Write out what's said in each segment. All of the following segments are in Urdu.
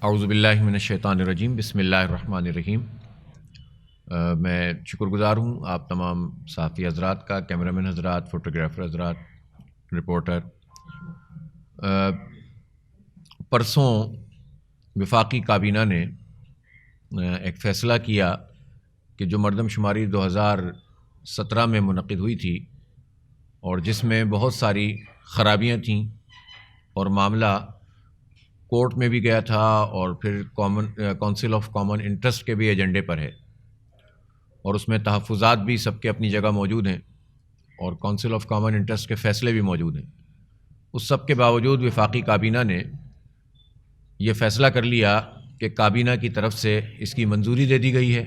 اعوذ باللہ من الشیطان الرجیم، بسم اللہ الرحمن الرحیم۔ میں شکر گزار ہوں آپ تمام صحافی حضرات کا، کیمرامین حضرات، فوٹوگرافر حضرات، رپورٹر۔ پرسوں وفاقی کابینہ نے ایک فیصلہ کیا کہ جو مردم شماری 2017 میں منعقد ہوئی تھی اور جس میں بہت ساری خرابیاں تھیں اور معاملہ کورٹ میں بھی گیا تھا اور پھر کونسل آف کامن انٹرسٹ کے بھی ایجنڈے پر ہے، اور اس میں تحفظات بھی سب کے اپنی جگہ موجود ہیں اور کونسل آف کامن انٹرسٹ کے فیصلے بھی موجود ہیں۔ اس سب کے باوجود وفاقی کابینہ نے یہ فیصلہ کر لیا کہ کابینہ کی طرف سے اس کی منظوری دے دی گئی ہے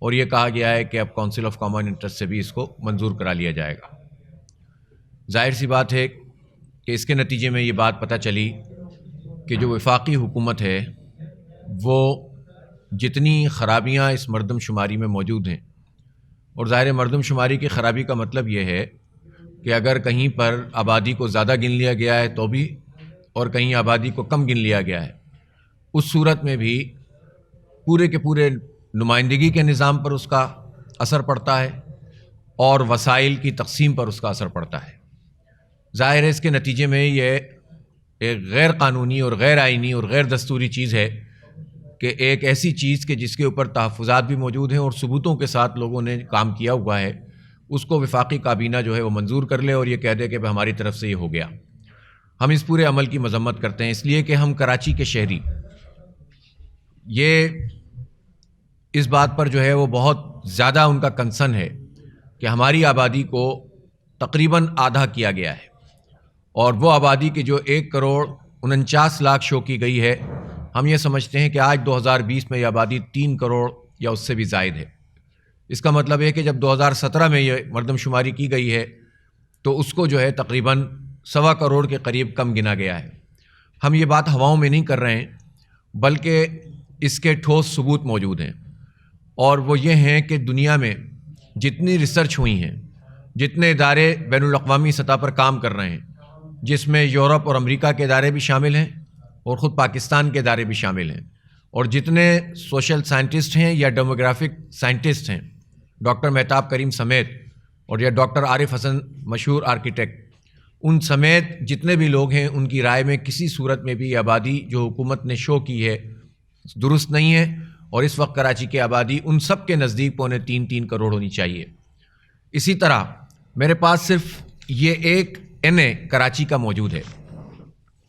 اور یہ کہا گیا ہے کہ اب کونسل آف کامن انٹرسٹ سے بھی اس کو منظور کرا لیا جائے گا۔ ظاہر سی بات ہے کہ اس کے نتیجے میں یہ بات پتہ چلی کہ جو وفاقی حکومت ہے وہ جتنی خرابیاں اس مردم شماری میں موجود ہیں، اور ظاہر مردم شماری کی خرابی کا مطلب یہ ہے کہ اگر کہیں پر آبادی کو زیادہ گن لیا گیا ہے تو بھی، اور کہیں آبادی کو کم گن لیا گیا ہے، اس صورت میں بھی پورے کے پورے نمائندگی کے نظام پر اس کا اثر پڑتا ہے اور وسائل کی تقسیم پر اس کا اثر پڑتا ہے۔ ظاہر ہے اس کے نتیجے میں یہ ایک غیر قانونی اور غیر آئینی اور غیر دستوری چیز ہے کہ ایک ایسی چیز کہ جس کے اوپر تحفظات بھی موجود ہیں اور ثبوتوں کے ساتھ لوگوں نے کام کیا ہوا ہے، اس کو وفاقی کابینہ جو ہے وہ منظور کر لے اور یہ کہہ دے کہ ہماری طرف سے یہ ہو گیا۔ ہم اس پورے عمل کی مذمت کرتے ہیں، اس لیے کہ ہم کراچی کے شہری یہ اس بات پر جو ہے وہ بہت زیادہ ان کا کنسرن ہے کہ ہماری آبادی کو تقریباً آدھا کیا گیا ہے، اور وہ آبادی کی جو 1.49 کروڑ شو کی گئی ہے، ہم یہ سمجھتے ہیں کہ آج 2020 میں یہ آبادی 3 کروڑ یا اس سے بھی زائد ہے۔ اس کا مطلب ہے کہ جب 2017 میں یہ مردم شماری کی گئی ہے تو اس کو جو ہے تقریباً 1.25 کروڑ کے قریب کم گنا گیا ہے۔ ہم یہ بات ہواؤں میں نہیں کر رہے ہیں، بلکہ اس کے ٹھوس ثبوت موجود ہیں، اور وہ یہ ہیں کہ دنیا میں جتنی ریسرچ ہوئی ہیں، جتنے ادارے بین الاقوامی سطح پر کام کر رہے ہیں، جس میں یورپ اور امریکہ کے ادارے بھی شامل ہیں اور خود پاکستان کے ادارے بھی شامل ہیں، اور جتنے سوشل سائنٹسٹ ہیں یا ڈیموگرافک سائنٹسٹ ہیں، ڈاکٹر مہتاب کریم سمیت، اور یا ڈاکٹر عارف حسن مشہور آرکیٹیکٹ، ان سمیت جتنے بھی لوگ ہیں، ان کی رائے میں کسی صورت میں بھی آبادی جو حکومت نے شو کی ہے درست نہیں ہے، اور اس وقت کراچی کی آبادی ان سب کے نزدیک 3.25 کروڑ ہونی چاہیے۔ اسی طرح میرے پاس صرف یہ ایک این اے کراچی کا موجود ہے۔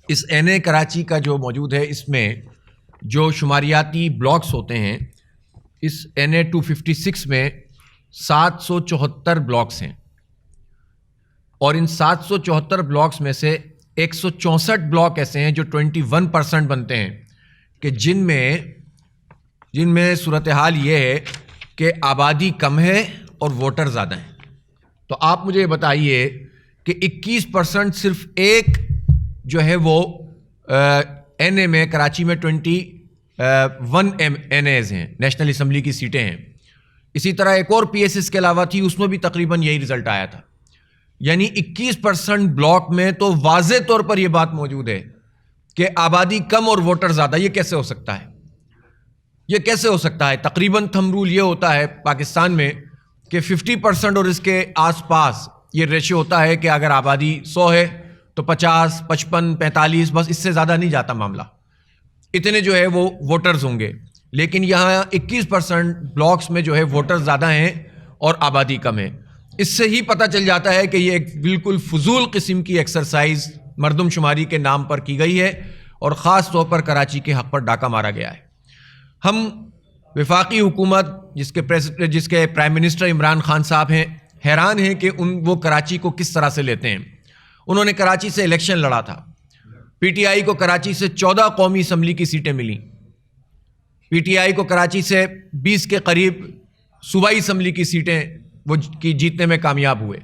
اس این اے کراچی کا جو موجود ہے، اس میں جو شماریاتی بلاکس ہوتے ہیں، اس این اے 256 میں 774 بلاکس ہیں، اور ان 774 بلاکس میں سے 164 بلاک ایسے ہیں جو 21% بنتے ہیں کہ جن میں صورتحال یہ ہے کہ آبادی کم ہے اور ووٹر زیادہ ہیں۔ تو آپ مجھے بتائیے کہ 21% صرف ایک جو ہے وہ این اے میں، کراچی میں 21 این ایز ہیں، نیشنل اسمبلی کی سیٹیں ہیں۔ اسی طرح ایک اور پی ایس ایس کے علاوہ تھی، اس میں بھی تقریباً یہی رزلٹ آیا تھا۔ یعنی 21% بلاک میں تو واضح طور پر یہ بات موجود ہے کہ آبادی کم اور ووٹر زیادہ۔ یہ کیسے ہو سکتا ہے؟ یہ کیسے ہو سکتا ہے؟ تقریباً تھم رول یہ ہوتا ہے پاکستان میں کہ 50% اور اس کے آس پاس یہ ریشو ہوتا ہے کہ اگر آبادی 100 ہے تو 50، 55، 45، بس اس سے زیادہ نہیں جاتا معاملہ، اتنے جو ہے وہ ووٹرز ہوں گے۔ لیکن یہاں 21% بلاکس میں جو ہے ووٹر زیادہ ہیں اور آبادی کم ہے۔ اس سے ہی پتہ چل جاتا ہے کہ یہ ایک بالکل فضول قسم کی ایکسرسائز مردم شماری کے نام پر کی گئی ہے، اور خاص طور پر کراچی کے حق پر ڈاکہ مارا گیا ہے۔ ہم وفاقی حکومت جس کے پرائم منسٹر عمران خان صاحب ہیں، حیران ہیں کہ وہ کراچی کو کس طرح سے لیتے ہیں۔ انہوں نے کراچی سے الیکشن لڑا تھا، پی ٹی آئی کو کراچی سے 14 قومی اسمبلی کی سیٹیں ملیں، پی ٹی آئی کو کراچی سے 20 کے قریب صوبائی اسمبلی کی سیٹیں وہ جیتنے میں کامیاب ہوئے۔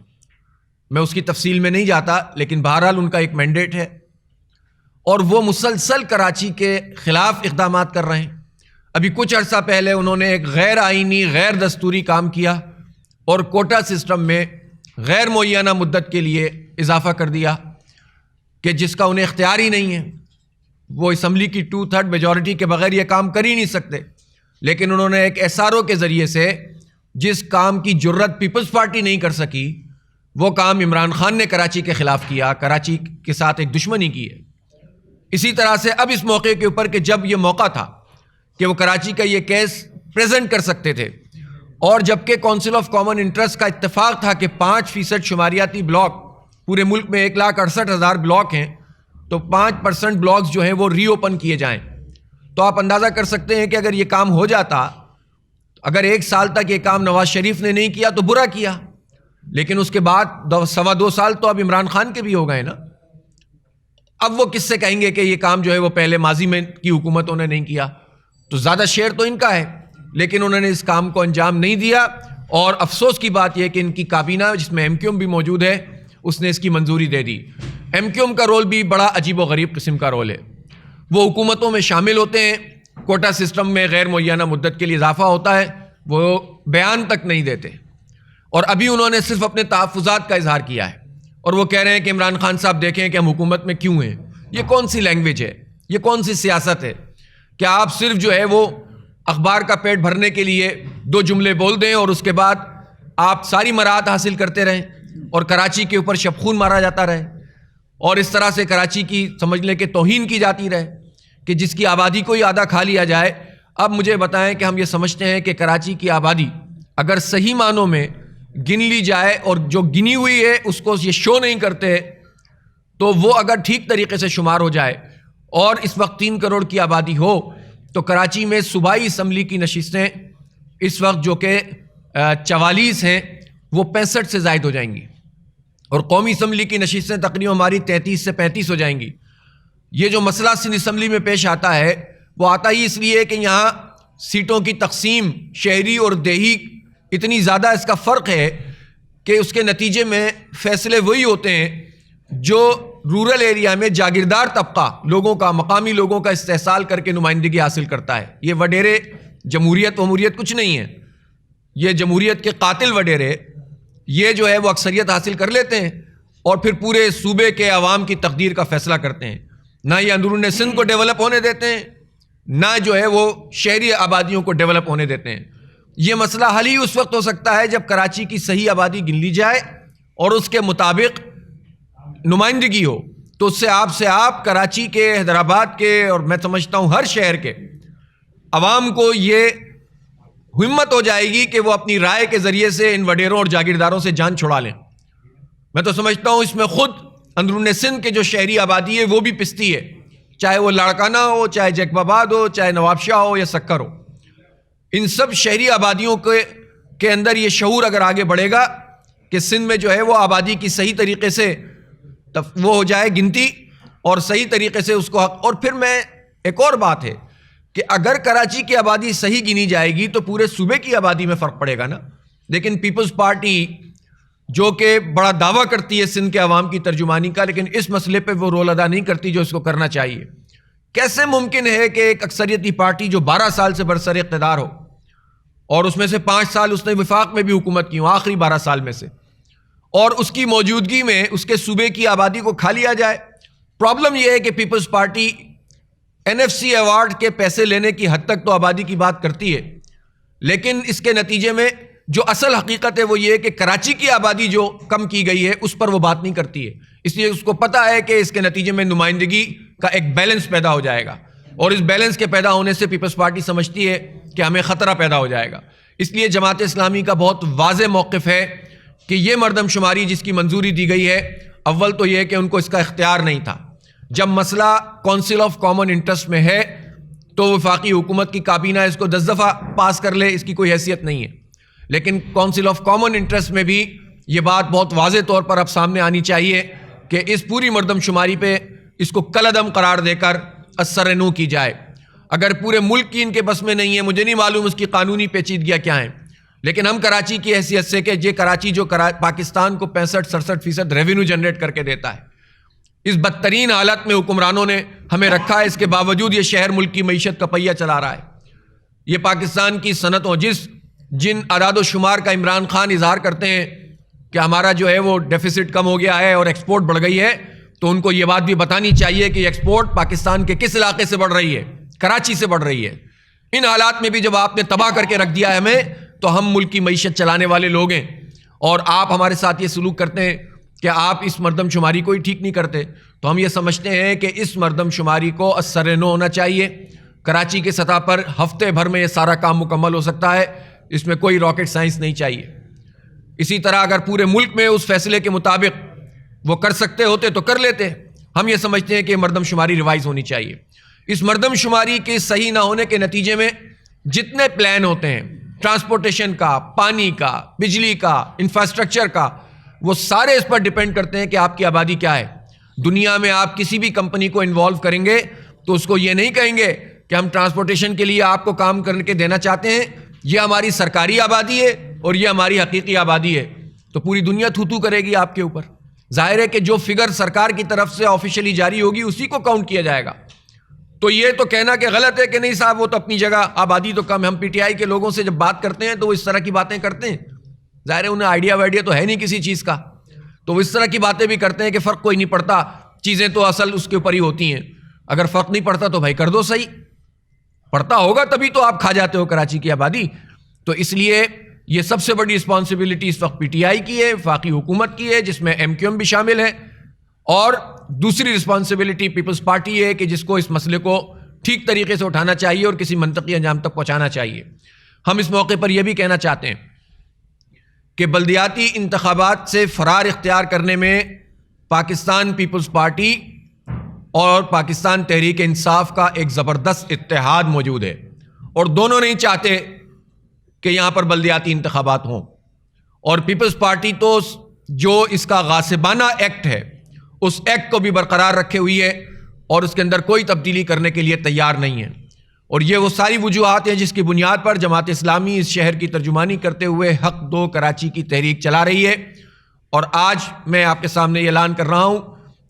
میں اس کی تفصیل میں نہیں جاتا، لیکن بہرحال ان کا ایک مینڈیٹ ہے، اور وہ مسلسل کراچی کے خلاف اقدامات کر رہے ہیں۔ ابھی کچھ عرصہ پہلے انہوں نے ایک غیر آئینی، غیر دستوری کام کیا اور کوٹا سسٹم میں غیر معینہ مدت کے لیے اضافہ کر دیا کہ جس کا انہیں اختیار ہی نہیں ہے۔ وہ اسمبلی کی 2/3 میجورٹی کے بغیر یہ کام کر ہی نہیں سکتے، لیکن انہوں نے ایک SRO کے ذریعے سے جس کام کی جرت پیپلز پارٹی نہیں کر سکی وہ کام عمران خان نے کراچی کے خلاف کیا، کراچی کے ساتھ ایک دشمنی کی ہے۔ اسی طرح سے اب اس موقع کے اوپر کہ جب یہ موقع تھا کہ وہ کراچی کا یہ کیس پریزنٹ کر سکتے تھے، اور جبکہ کونسل آف کامن انٹرسٹ کا اتفاق تھا کہ 5% شماریاتی بلاک، پورے ملک میں 1,68,000 بلاک ہیں، تو 5% بلاکس جو ہیں وہ ری اوپن کیے جائیں، تو آپ اندازہ کر سکتے ہیں کہ اگر یہ کام ہو جاتا، اگر 1 سال تک یہ کام نواز شریف نے نہیں کیا تو برا کیا، لیکن اس کے بعد 2.25 سال تو اب عمران خان کے بھی ہو گئے نا۔ اب وہ کس سے کہیں گے کہ یہ کام جو ہے وہ پہلے ماضی میں کی حکومتوں نے نہیں کیا؟ تو زیادہ شیئر تو ان کا ہے، لیکن انہوں نے اس کام کو انجام نہیں دیا، اور افسوس کی بات یہ کہ ان کی کابینہ جس میں MQM بھی موجود ہے اس نے اس کی منظوری دے دی۔ MQM کا رول بھی بڑا عجیب و غریب قسم کا رول ہے، وہ حکومتوں میں شامل ہوتے ہیں، کوٹا سسٹم میں غیر معینہ مدت کے لیے اضافہ ہوتا ہے، وہ بیان تک نہیں دیتے، اور ابھی انہوں نے صرف اپنے تحفظات کا اظہار کیا ہے، اور وہ کہہ رہے ہیں کہ عمران خان صاحب دیکھیں کہ ہم حکومت میں کیوں ہیں۔ یہ کون سی لینگویج ہے؟ یہ کون سی سیاست ہے؟ کیا آپ صرف جو ہے وہ اخبار کا پیٹ بھرنے کے لیے 2 جملے بول دیں اور اس کے بعد آپ ساری مراحت حاصل کرتے رہیں اور کراچی کے اوپر شبخون مارا جاتا رہے، اور اس طرح سے کراچی کی سمجھ لیں کہ توہین کی جاتی رہے کہ جس کی آبادی کو ہی آدھا کھا لیا جائے؟ اب مجھے بتائیں کہ ہم یہ سمجھتے ہیں کہ کراچی کی آبادی اگر صحیح معنوں میں گن لی جائے، اور جو گنی ہوئی ہے اس کو یہ شو نہیں کرتے، تو وہ اگر ٹھیک طریقے سے شمار ہو جائے اور اس وقت 3 کروڑ کی آبادی ہو، تو کراچی میں صوبائی اسمبلی کی نشستیں اس وقت جو کہ 44 ہیں وہ 65 سے زائد ہو جائیں گی، اور قومی اسمبلی کی نشستیں تقریباً ہماری 33 سے 35 ہو جائیں گی۔ یہ جو مسئلہ سندھ اسمبلی میں پیش آتا ہے وہ آتا ہی اس لیے کہ یہاں سیٹوں کی تقسیم شہری اور دیہی اتنی زیادہ اس کا فرق ہے کہ اس کے نتیجے میں فیصلے وہی ہوتے ہیں جو رورل ایریا میں جاگیردار طبقہ لوگوں کا، مقامی لوگوں کا استحصال کر کے نمائندگی حاصل کرتا ہے۔ یہ وڈیرے جمہوریت ومہوریت کچھ نہیں ہے، یہ جمہوریت کے قاتل وڈیرے یہ جو ہے وہ اکثریت حاصل کر لیتے ہیں اور پھر پورے صوبے کے عوام کی تقدیر کا فیصلہ کرتے ہیں، نہ یہ اندرون سندھ کو ڈیولپ ہونے دیتے ہیں، نہ جو ہے وہ شہری آبادیوں کو ڈیولپ ہونے دیتے ہیں۔ یہ مسئلہ حل ہی اس وقت ہو سکتا ہے جب کراچی کی صحیح آبادی گن لی جائے اور اس کے مطابق نمائندگی ہو، تو اس سے آپ کراچی کے، حیدرآباد کے، اور میں سمجھتا ہوں ہر شہر کے عوام کو یہ ہمت ہو جائے گی کہ وہ اپنی رائے کے ذریعے سے ان وڈیروں اور جاگیرداروں سے جان چھڑا لیں۔ میں تو سمجھتا ہوں اس میں خود اندرون سندھ کے جو شہری آبادی ہے وہ بھی پستی ہے، چاہے وہ لاڑکانہ ہو، چاہے جیکب آباد ہو، چاہے نواب شاہ ہو یا سکر ہو۔ ان سب شہری آبادیوں کے اندر یہ شعور اگر آگے بڑھے گا کہ سندھ میں جو ہے وہ آبادی کی صحیح طریقے سے وہ ہو جائے گنتی اور صحیح طریقے سے اس کو حق، اور پھر میں ایک اور بات ہے کہ اگر کراچی کی آبادی صحیح گنی جائے گی تو پورے صوبے کی آبادی میں فرق پڑے گا نا۔ لیکن پیپلز پارٹی جو کہ بڑا دعویٰ کرتی ہے سندھ کے عوام کی ترجمانی کا، لیکن اس مسئلے پہ وہ رول ادا نہیں کرتی جو اس کو کرنا چاہیے۔ کیسے ممکن ہے کہ ایک اکثریتی پارٹی جو 12 سال سے برسر اقتدار ہو اور اس میں سے 5 سال اس نے وفاق میں بھی حکومت کی ہو، آخری 12 سال میں سے، اور اس کی موجودگی میں اس کے صوبے کی آبادی کو کھا لیا جائے؟ پرابلم یہ ہے کہ پیپلز پارٹی NFC ایوارڈ کے پیسے لینے کی حد تک تو آبادی کی بات کرتی ہے، لیکن اس کے نتیجے میں جو اصل حقیقت ہے وہ یہ ہے کہ کراچی کی آبادی جو کم کی گئی ہے اس پر وہ بات نہیں کرتی ہے، اس لیے اس کو پتہ ہے کہ اس کے نتیجے میں نمائندگی کا ایک بیلنس پیدا ہو جائے گا، اور اس بیلنس کے پیدا ہونے سے پیپلز پارٹی سمجھتی ہے کہ ہمیں خطرہ پیدا ہو جائے گا۔ اس لیے جماعت اسلامی کا بہت واضح موقف ہے کہ یہ مردم شماری جس کی منظوری دی گئی ہے، اول تو یہ کہ ان کو اس کا اختیار نہیں تھا۔ جب مسئلہ کونسل آف کامن انٹرسٹ میں ہے تو وفاقی حکومت کی کابینہ اس کو 10 دفعہ پاس کر لے، اس کی کوئی حیثیت نہیں ہے، لیکن کونسل آف کامن انٹرسٹ میں بھی یہ بات بہت واضح طور پر اب سامنے آنی چاہیے کہ اس پوری مردم شماری پہ اس کو کالعدم قرار دے کر اثر نو کی جائے۔ اگر پورے ملک کی ان کے بس میں نہیں ہے، مجھے نہیں معلوم اس کی قانونی پیچیدگیاں کیا ہیں، لیکن ہم کراچی کی حیثیت سے کہ یہ کراچی جو پاکستان کو 65-67% ریونیو جنریٹ کر کے دیتا ہے، اس بدترین حالت میں حکمرانوں نے ہمیں رکھا ہے، اس کے باوجود یہ شہر ملک کی معیشت کا پہیہ چلا رہا ہے۔ یہ پاکستان کی صنعتوں جن اعداد و شمار کا عمران خان اظہار کرتے ہیں کہ ہمارا جو ہے وہ ڈیفیسٹ کم ہو گیا ہے اور ایکسپورٹ بڑھ گئی ہے، تو ان کو یہ بات بھی بتانی چاہیے کہ ایکسپورٹ پاکستان کے کس علاقے سے بڑھ رہی ہے؟ کراچی سے بڑھ رہی ہے۔ ان حالات میں بھی جب آپ نے تباہ کر کے رکھ دیا ہے ہمیں، تو ہم ملک کی معیشت چلانے والے لوگ ہیں، اور آپ ہمارے ساتھ یہ سلوک کرتے ہیں کہ آپ اس مردم شماری کو ہی ٹھیک نہیں کرتے، تو ہم یہ سمجھتے ہیں کہ اس مردم شماری کو اثر نو ہونا چاہیے۔ کراچی کے سطح پر ہفتے بھر میں یہ سارا کام مکمل ہو سکتا ہے، اس میں کوئی راکٹ سائنس نہیں چاہیے۔ اسی طرح اگر پورے ملک میں اس فیصلے کے مطابق وہ کر سکتے ہوتے تو کر لیتے۔ ہم یہ سمجھتے ہیں کہ مردم شماری ریوائز ہونی چاہیے۔ اس مردم شماری کے صحیح نہ ہونے کے نتیجے میں جتنے پلان ہوتے ہیں، ٹرانسپورٹیشن کا، پانی کا، بجلی کا، انفراسٹرکچر کا، وہ سارے اس پر ڈیپینڈ کرتے ہیں کہ آپ کی آبادی کیا ہے۔ دنیا میں آپ کسی بھی کمپنی کو انوالو کریں گے تو اس کو یہ نہیں کہیں گے کہ ہم ٹرانسپورٹیشن کے لیے آپ کو کام کر کے دینا چاہتے ہیں، یہ ہماری سرکاری آبادی ہے اور یہ ہماری حقیقی آبادی ہے، تو پوری دنیا تھو تھو کرے گی آپ کے اوپر۔ ظاہر ہے کہ جو فگر سرکار کی طرف سے آفیشیلی جاری ہوگی اسی کو کاؤنٹ کیا جائے گا۔ تو یہ تو کہنا کہ غلط ہے کہ نہیں صاحب وہ تو اپنی جگہ آبادی تو کم ہے۔ ہم پی ٹی آئی کے لوگوں سے جب بات کرتے ہیں تو وہ اس طرح کی باتیں کرتے ہیں، ظاہر ہے انہیں آئیڈیا تو ہے نہیں کسی چیز کا، تو وہ اس طرح کی باتیں بھی کرتے ہیں کہ فرق کوئی نہیں پڑتا، چیزیں تو اصل اس کے اوپر ہی ہوتی ہیں۔ اگر فرق نہیں پڑتا تو بھائی کر دو، صحیح پڑتا ہوگا تبھی تو آپ کھا جاتے ہو کراچی کی آبادی۔ تو اس لیے یہ سب سے بڑی رسپانسبلٹی اس وقت پی ٹی آئی کی ہے، وفاقی حکومت کی ہے جس میں ایم کیو ایم بھی شامل ہے، اور دوسری رسپانسبلٹی پیپلز پارٹی ہے کہ جس کو اس مسئلے کو ٹھیک طریقے سے اٹھانا چاہیے اور کسی منطقی انجام تک پہنچانا چاہیے۔ ہم اس موقع پر یہ بھی کہنا چاہتے ہیں کہ بلدیاتی انتخابات سے فرار اختیار کرنے میں پاکستان پیپلز پارٹی اور پاکستان تحریک انصاف کا ایک زبردست اتحاد موجود ہے، اور دونوں نہیں چاہتے کہ یہاں پر بلدیاتی انتخابات ہوں، اور پیپلز پارٹی تو جو اس کا غاصبانہ ایکٹ ہے اس ایکٹ کو بھی برقرار رکھے ہوئی ہے اور اس کے اندر کوئی تبدیلی کرنے کے لیے تیار نہیں ہے۔ اور یہ وہ ساری وجوہات ہیں جس کی بنیاد پر جماعت اسلامی اس شہر کی ترجمانی کرتے ہوئے حق دو کراچی کی تحریک چلا رہی ہے، اور آج میں آپ کے سامنے یہ اعلان کر رہا ہوں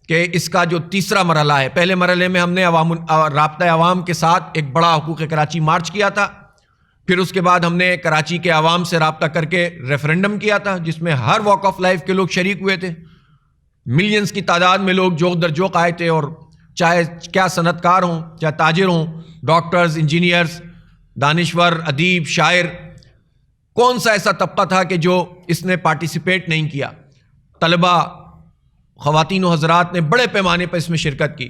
کہ اس کا جو تیسرا مرحلہ ہے، پہلے مرحلے میں ہم نے رابطہ عوام کے ساتھ ایک بڑا حقوق کراچی مارچ کیا تھا، پھر اس کے بعد ہم نے کراچی کے عوام سے رابطہ کر کے ریفرنڈم کیا تھا جس میں ہر واک آف لائف کے لوگ شریک ہوئے تھے، ملینز کی تعداد میں لوگ جوق در جوق آئے تھے، اور چاہے کیا صنعت کار ہوں، چاہے تاجر ہوں، ڈاکٹرز، انجینئرز، دانشور، ادیب، شاعر، کون سا ایسا طبقہ تھا کہ جو اس نے پارٹیسپیٹ نہیں کیا؟ طلبہ، خواتین و حضرات نے بڑے پیمانے پر اس میں شرکت کی،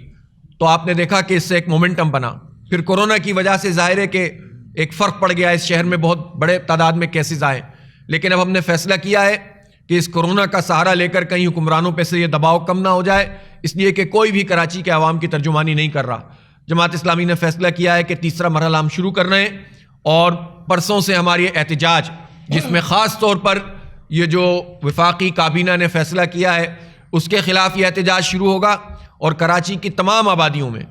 تو آپ نے دیکھا کہ اس سے ایک مومنٹم بنا۔ پھر کورونا کی وجہ سے ظاہر ہے کہ ایک فرق پڑ گیا، اس شہر میں بہت بڑے تعداد میں کیسز آئے، لیکن اب ہم نے فیصلہ کیا ہے کہ اس کورونا کا سہارا لے کر کہیں حکمرانوں پہ سے یہ دباؤ کم نہ ہو جائے، اس لیے کہ کوئی بھی کراچی کے عوام کی ترجمانی نہیں کر رہا۔ جماعت اسلامی نے فیصلہ کیا ہے کہ تیسرا مرحلہ ہم شروع کر رہے ہیں، اور پرسوں سے ہماری احتجاج، جس میں خاص طور پر یہ جو وفاقی کابینہ نے فیصلہ کیا ہے اس کے خلاف یہ احتجاج شروع ہوگا، اور کراچی کی تمام آبادیوں میں،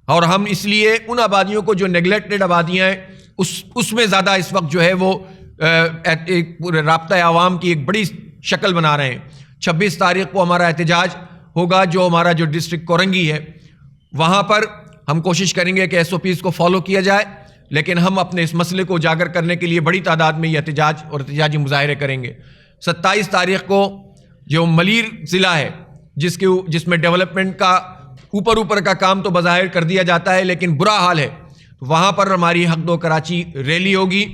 اور ہم اس لیے ان آبادیوں کو جو نیگلیکٹڈ آبادیاں ہیں اس میں زیادہ اس وقت جو ہے وہ رابطہ عوام کی ایک بڑی شکل بنا رہے ہیں۔ 26 تاریخ کو ہمارا احتجاج ہوگا، جو ہمارا جو ڈسٹرکٹ کورنگی ہے وہاں پر ہم کوشش کریں گے کہ ایس او پیز کو فالو کیا جائے، لیکن ہم اپنے اس مسئلے کو اجاگر کرنے کے لیے بڑی تعداد میں یہ احتجاج اور احتجاجی مظاہرے کریں گے۔ 27 تاریخ کو جو ملیر ضلع ہے جس میں ڈیولپمنٹ کا اوپر کا کام تو بظاہر کر دیا جاتا ہے لیکن برا حال ہے، وہاں پر ہماری حق دو کراچی ریلی ہوگی۔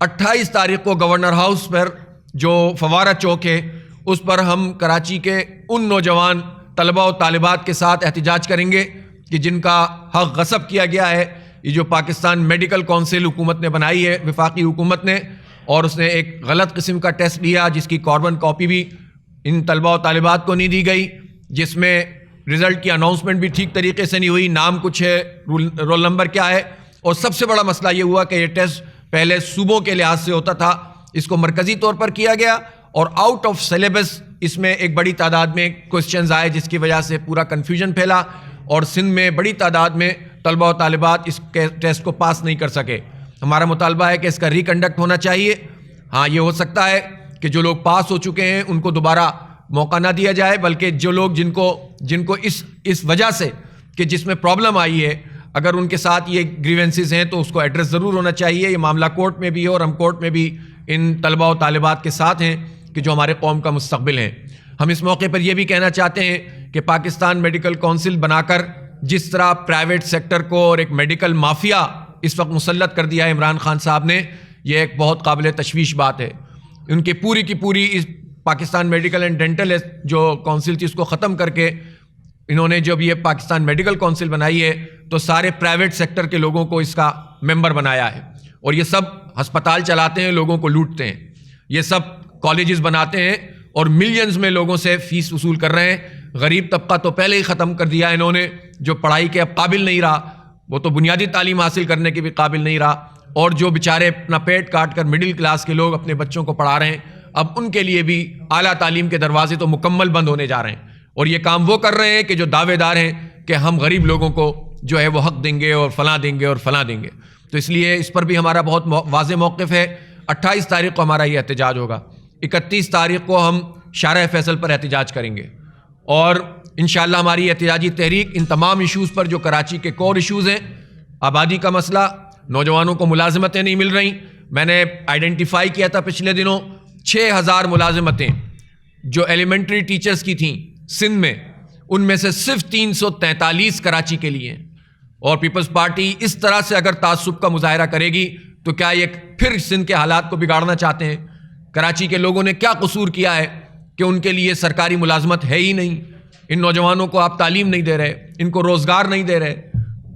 28 تاریخ کو گورنر ہاؤس پر جو فوارہ چوک ہے اس پر ہم کراچی کے ان نوجوان طلبہ و طالبات کے ساتھ احتجاج کریں گے کہ جن کا حق غصب کیا گیا ہے۔ یہ جو پاکستان میڈیکل کونسل حکومت نے بنائی ہے، وفاقی حکومت نے، اور اس نے ایک غلط قسم کا ٹیسٹ لیا جس کی کاربن کاپی بھی ان طلبہ و طالبات کو نہیں دی گئی، جس میں رزلٹ کی اناؤنسمنٹ بھی ٹھیک طریقے سے نہیں ہوئی، نام کچھ ہے، رول نمبر کیا ہے، اور سب سے بڑا مسئلہ یہ ہوا کہ یہ ٹیسٹ پہلے صوبوں کے لحاظ سے ہوتا تھا، اس کو مرکزی طور پر کیا گیا، اور آؤٹ آف سلیبس اس میں ایک بڑی تعداد میں کوسچنز آئے جس کی وجہ سے پورا کنفیوژن پھیلا، اور سندھ میں بڑی تعداد میں طلبہ و طالبات اس ٹیسٹ کو پاس نہیں کر سکے۔ ہمارا مطالبہ ہے کہ اس کا ریکنڈکٹ ہونا چاہیے۔ ہاں، یہ ہو سکتا ہے کہ جو لوگ پاس ہو چکے ہیں ان کو دوبارہ موقع نہ دیا جائے، بلکہ جو لوگ جن کو اس وجہ سے کہ جس میں پرابلم آئی ہے، اگر ان کے ساتھ یہ گریونسز ہیں تو اس کو ایڈریس ضرور ہونا چاہیے۔ یہ معاملہ کورٹ میں بھی ہے اور ہم کورٹ میں بھی ان طلبہ و طالبات کے ساتھ ہیں کہ جو ہمارے قوم کا مستقبل ہیں۔ ہم اس موقع پر یہ بھی کہنا چاہتے ہیں کہ پاکستان میڈیکل کونسل بنا کر جس طرح پرائیویٹ سیکٹر کو اور ایک میڈیکل مافیا اس وقت مسلط کر دیا ہے عمران خان صاحب نے، یہ ایک بہت قابل تشویش بات ہے۔ ان کی پوری کی پوری اس پاکستان میڈیکل اینڈ ڈینٹل جو کونسل تھی اس کو ختم کر کے انہوں نے جب یہ پاکستان میڈیکل کونسل بنائی ہے تو سارے پرائیویٹ سیکٹر کے لوگوں کو اس کا ممبر بنایا ہے، اور یہ سب ہسپتال چلاتے ہیں، لوگوں کو لوٹتے ہیں، یہ سب کالجز بناتے ہیں اور ملینز میں لوگوں سے فیس وصول کر رہے ہیں۔ غریب طبقہ تو پہلے ہی ختم کر دیا انہوں نے، جو پڑھائی کے اب قابل نہیں رہا، وہ تو بنیادی تعلیم حاصل کرنے کے بھی قابل نہیں رہا، اور جو بیچارے اپنا پیٹ کاٹ کر مڈل کلاس کے لوگ اپنے بچوں کو پڑھا رہے ہیں، اب ان کے لیے بھی اعلیٰ تعلیم کے دروازے تو مکمل بند ہونے جا رہے ہیں، اور یہ کام وہ کر رہے ہیں کہ جو دعوے دار ہیں کہ ہم غریب لوگوں کو جو ہے وہ حق دیں گے اور فلاں دیں گے اور فلاں دیں گے۔ تو اس لیے اس پر بھی ہمارا بہت واضح موقف ہے۔ 28 تاریخ کو ہمارا یہ احتجاج ہوگا، 31 تاریخ کو ہم شارع فیصل پر احتجاج کریں گے، اور انشاءاللہ ہماری احتجاجی تحریک ان تمام ایشوز پر جو کراچی کے کور ایشوز ہیں، آبادی کا مسئلہ، نوجوانوں کو ملازمتیں نہیں مل رہی، میں نے آئیڈینٹیفائی کیا تھا پچھلے دنوں 6000 ملازمتیں جو ایلیمنٹری ٹیچرز کی تھیں سندھ میں، ان میں سے صرف 343 کراچی کے لیے ہیں، اور پیپلز پارٹی اس طرح سے اگر تعصب کا مظاہرہ کرے گی تو کیا یہ پھر سندھ کے حالات کو بگاڑنا چاہتے ہیں؟ کراچی کے لوگوں نے کیا قصور کیا ہے کہ ان کے لیے سرکاری ملازمت ہے ہی نہیں؟ ان نوجوانوں کو آپ تعلیم نہیں دے رہے، ان کو روزگار نہیں دے رہے،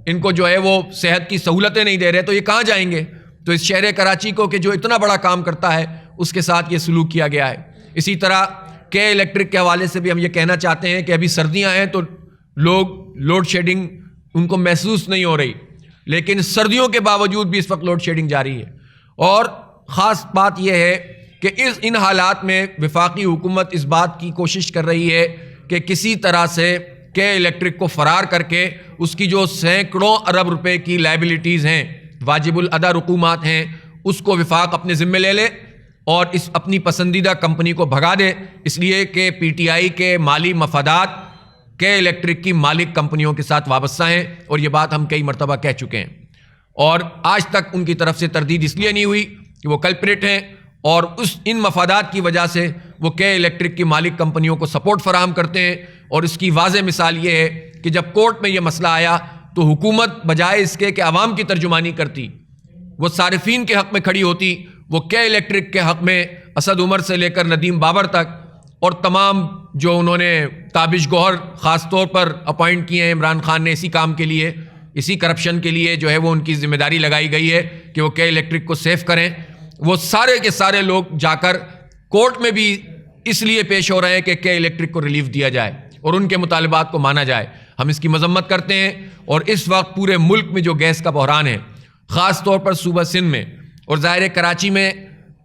ان کو جو ہے وہ صحت کی سہولتیں نہیں دے رہے، تو یہ کہاں جائیں گے؟ تو اس شہر کراچی کو کہ جو اتنا بڑا کام کرتا ہے اس کے ساتھ یہ سلوک کیا گیا ہے۔ اسی طرح کے الیکٹرک کے حوالے سے بھی ہم یہ کہنا چاہتے ہیں کہ ابھی سردیاں ہیں تو لوگ لوڈ شیڈنگ ان کو محسوس نہیں ہو رہی، لیکن سردیوں کے باوجود بھی اس وقت لوڈ شیڈنگ جاری ہے، اور خاص بات یہ ہے کہ ان حالات میں وفاقی حکومت اس بات کی کوشش کر رہی ہے کہ کسی طرح سے کے الیکٹرک کو فرار کر کے اس کی جو سینکڑوں ارب روپے کی لائبلٹیز ہیں، واجب الادا رقومات ہیں، اس کو وفاق اپنے ذمے لے لے اور اس اپنی پسندیدہ کمپنی کو بھگا دے، اس لیے کہ پی ٹی آئی کے مالی مفادات کے الیکٹرک کی مالک کمپنیوں کے ساتھ وابستہ ہیں، اور یہ بات ہم کئی مرتبہ کہہ چکے ہیں، اور آج تک ان کی طرف سے تردید اس لیے نہیں ہوئی کہ وہ کلپریٹ ہیں، اور ان مفادات کی وجہ سے وہ کے الیکٹرک کی مالک کمپنیوں کو سپورٹ فراہم کرتے ہیں، اور اس کی واضح مثال یہ ہے کہ جب کورٹ میں یہ مسئلہ آیا تو حکومت بجائے اس کے کہ عوام کی ترجمانی کرتی، وہ صارفین کے حق میں کھڑی ہوتی، وہ کے الیکٹرک کے حق میں اسد عمر سے لے کر ندیم بابر تک اور تمام جو انہوں نے تابش گوہر خاص طور پر اپوائنٹ کیے ہیں عمران خان نے اسی کام کے لیے، اسی کرپشن کے لیے جو ہے وہ ان کی ذمہ داری لگائی گئی ہے کہ وہ کے الیکٹرک کو سیف کریں، وہ سارے کے سارے لوگ جا کر کورٹ میں بھی اس لیے پیش ہو رہے ہیں کہ کے الیکٹرک کو ریلیف دیا جائے اور ان کے مطالبات کو مانا جائے۔ ہم اس کی مذمت کرتے ہیں، اور اس وقت پورے ملک میں جو گیس کا بحران ہے، خاص طور پر صوبہ سندھ میں، اور ظاہر کراچی میں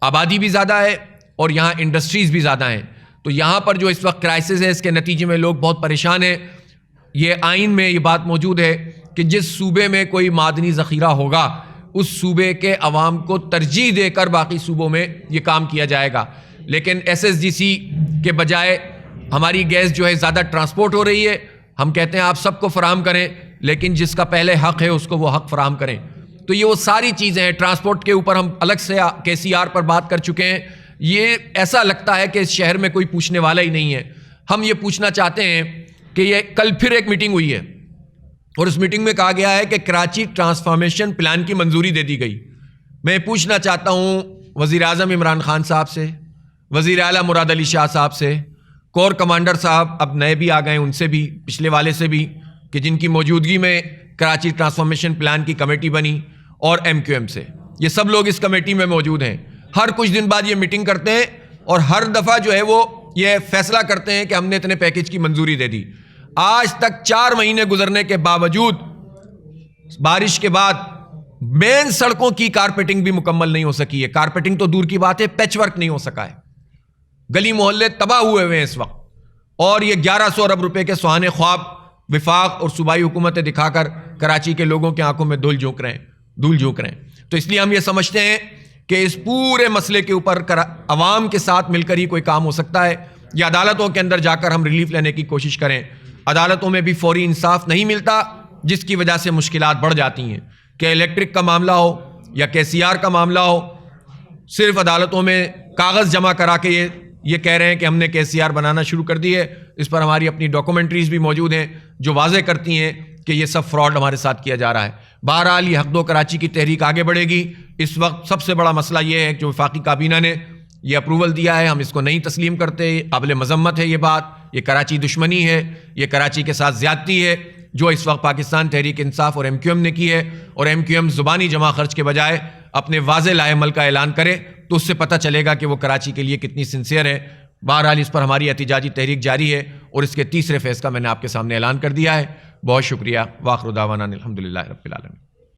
آبادی بھی زیادہ ہے اور یہاں انڈسٹریز بھی زیادہ ہیں، تو یہاں پر جو اس وقت کرائسس ہے اس کے نتیجے میں لوگ بہت پریشان ہیں۔ یہ آئین میں یہ بات موجود ہے کہ جس صوبے میں کوئی معدنی ذخیرہ ہوگا اس صوبے کے عوام کو ترجیح دے کر باقی صوبوں میں یہ کام کیا جائے گا، لیکن ایس ایس ڈی سی کے بجائے ہماری گیس جو ہے زیادہ ٹرانسپورٹ ہو رہی ہے، ہم کہتے ہیں آپ سب کو فراہم کریں، لیکن جس کا پہلے حق ہے اس کو وہ حق فراہم کریں۔ تو یہ وہ ساری چیزیں ہیں، ٹرانسپورٹ کے اوپر ہم الگ سے کے سی آر پر بات کر چکے ہیں، یہ ایسا لگتا ہے کہ اس شہر میں کوئی پوچھنے والا ہی نہیں ہے۔ ہم یہ پوچھنا چاہتے ہیں کہ یہ کل پھر ایک میٹنگ ہوئی ہے، اور اس میٹنگ میں کہا گیا ہے کہ کراچی ٹرانسفارمیشن پلان کی منظوری دے دی گئی۔ میں پوچھنا چاہتا ہوں وزیر اعظم عمران خان صاحب سے، وزیر اعلیٰ مراد علی شاہ صاحب سے، کور کمانڈر صاحب اب نئے بھی آ گئے ان سے بھی، پچھلے والے سے بھی، کہ جن کی موجودگی میں کراچی ٹرانسفارمیشن پلان کی کمیٹی بنی، اور ایم کیو ایم سے، یہ سب لوگ اس کمیٹی میں موجود ہیں۔ ہر کچھ دن بعد یہ میٹنگ کرتے ہیں اور ہر دفعہ جو ہے وہ یہ فیصلہ کرتے ہیں کہ ہم نے اتنے پیکج کی منظوری دے دی۔ آج تک 4 مہینے گزرنے کے باوجود بارش کے بعد مین سڑکوں کی کارپیٹنگ بھی مکمل نہیں ہو سکی ہے، کارپیٹنگ تو دور کی بات ہے، پیچ ورک نہیں ہو سکا ہے، گلی محلے تباہ ہوئے ہیں اس وقت، اور یہ 1100 ارب روپے کے سہانے خواب وفاق اور صوبائی حکومتیں دکھا کر کراچی کے لوگوں کی آنکھوں میں دھول جھونک رہے ہیں۔ تو اس لیے ہم یہ سمجھتے ہیں کہ اس پورے مسئلے کے اوپر عوام کے ساتھ مل کر ہی کوئی کام ہو سکتا ہے، یا عدالتوں کے اندر جا کر ہم ریلیف لینے کی کوشش کریں۔ عدالتوں میں بھی فوری انصاف نہیں ملتا، جس کی وجہ سے مشکلات بڑھ جاتی ہیں، کہ الیکٹرک کا معاملہ ہو یا کے سی آر کا معاملہ ہو، صرف عدالتوں میں کاغذ جمع کرا کے یہ کہہ رہے ہیں کہ ہم نے کے سی آر بنانا شروع کر دی ہے، اس پر ہماری اپنی ڈاکومنٹریز بھی موجود ہیں جو واضح کرتی ہیں کہ یہ سب فراڈ ہمارے ساتھ کیا جا رہا ہے۔ بہرحال یہ حق دو کراچی کی تحریک آگے بڑھے گی۔ اس وقت سب سے بڑا مسئلہ یہ ہے کہ وفاقی کابینہ نے یہ اپروول دیا ہے، ہم اس کو نہیں تسلیم کرتے، قابل مذمت ہے یہ بات، یہ کراچی دشمنی ہے، یہ کراچی کے ساتھ زیادتی ہے جو اس وقت پاکستان تحریک انصاف اور MQM نے کی ہے، اور MQM زبانی جمع خرچ کے بجائے اپنے واضح لائحہ عمل کا اعلان کرے تو اس سے پتہ چلے گا کہ وہ کراچی کے لیے کتنی سنسیئر ہے۔ بہرحال اس پر ہماری احتجاجی تحریک جاری ہے اور اس کے تیسرے فیز کا میں نے آپ کے سامنے اعلان کر دیا ہے۔ بہت شکریہ۔ وآخر دعوانا الحمدللہ رب العالمین۔